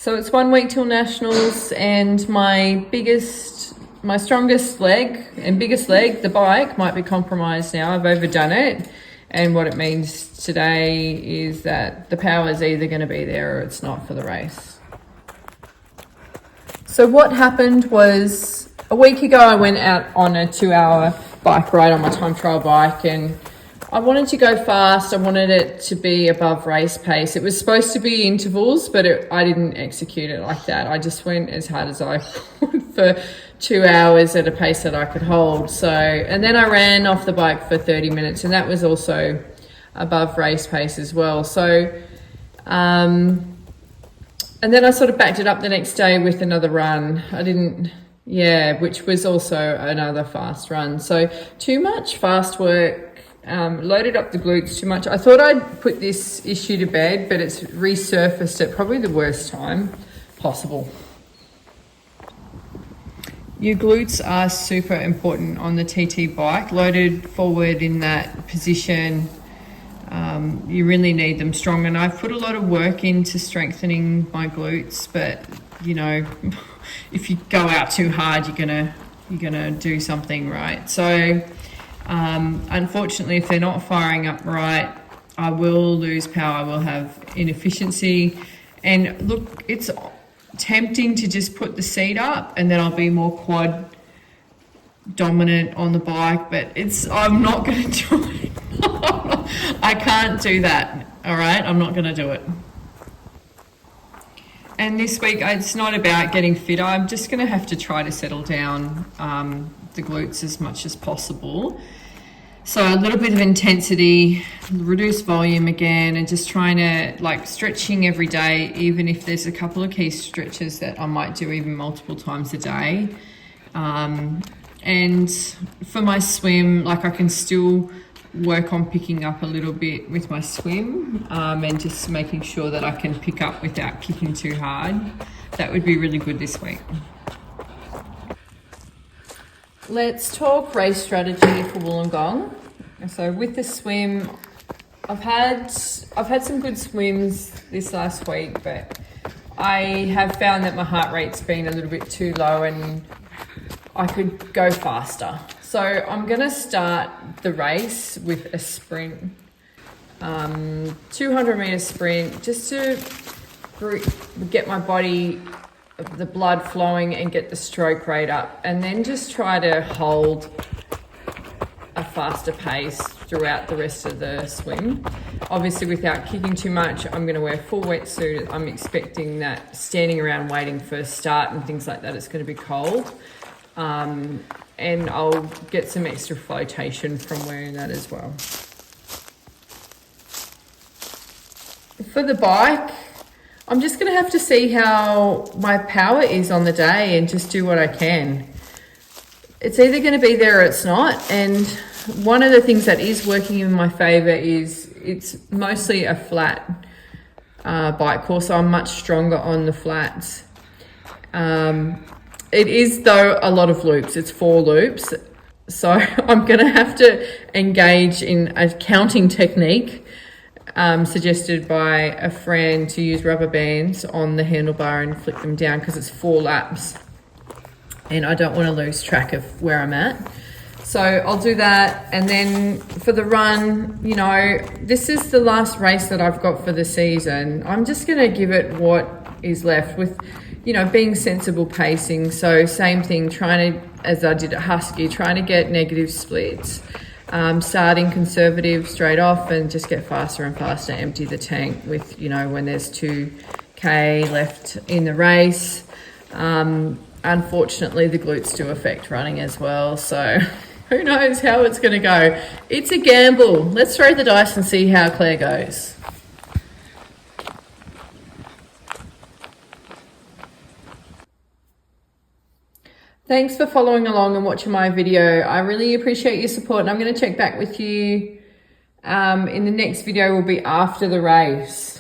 So it's 1 week till nationals, and my strongest leg and biggest leg, the bike, might be compromised now. I've overdone it. And what it means today is that the power is either going to be there or it's not for the race. So what happened was, a week ago I went out on a 2-hour bike ride on my time trial bike, and I wanted to go fast. I wanted it to be above race pace. It was supposed to be intervals, but I didn't execute it like that. I just went as hard as I could for 2 hours at a pace that I could hold. So, and then I ran off the bike for 30 minutes, and that was also above race pace as well. So, and then I sort of backed it up the next day with another run. Which was also another fast run. So too much fast work. Loaded up the glutes too much. I thought I'd put this issue to bed, but it's resurfaced at probably the worst time possible. Your glutes are super important on the TT bike. Loaded forward in that position, you really need them strong. And I've put a lot of work into strengthening my glutes, but you know, if you go out too hard, you're gonna do something, right? So unfortunately, if they're not firing up right, I will lose power. I will have inefficiency. And look, it's tempting to just put the seat up and then I'll be more quad dominant on the bike, but I'm not going to do it. I can't do that. All right, I'm not going to do it. And this week, it's not about getting fitter. I'm just going to have to try to settle down the glutes as much as possible. So a little bit of intensity, reduce volume again, and just trying to stretching every day, even if there's a couple of key stretches that I might do even multiple times a day. And for my swim, I can still work on picking up a little bit with my swim, and just making sure that I can pick up without kicking too hard. That would be really good this week. Let's talk race strategy for Wollongong. So with the swim, I've had some good swims this last week, but I have found that my heart rate's been a little bit too low and I could go faster. So I'm gonna start the race with a sprint, 200 meter sprint, just to get my body, the blood flowing and get the stroke rate up, and then just try to hold a faster pace throughout the rest of the swim. Obviously without kicking too much. I'm going to wear full wetsuit. I'm expecting that standing around waiting for start and things like that, it's going to be cold, and I'll get some extra flotation from wearing that as well. For the bike, I'm just going to have to see how my power is on the day and just do what I can. It's either going to be there or it's not. And one of the things that is working in my favor is it's mostly a flat bike course. So I'm much stronger on the flats. It is, though, a lot of loops. It's 4 loops. So I'm going to have to engage in a counting technique suggested by a friend, to use rubber bands on the handlebar and flick them down, because it's 4 laps and I don't want to lose track of where I'm at. So I'll do that. And then for the run, you know, this is the last race that I've got for the season. I'm just going to give it what is left with, you know, being sensible pacing. So same thing, trying to, as I did at Husky, trying to get negative splits. Starting conservative straight off and just get faster and faster, empty the tank with, you know, when there's 2K left in the race. Unfortunately, the glutes do affect running as well. So who knows how it's going to go. It's a gamble. Let's throw the dice and see how Claire goes. Thanks for following along and watching my video. I really appreciate your support, and I'm going to check back with you in the next video. Will be after the race.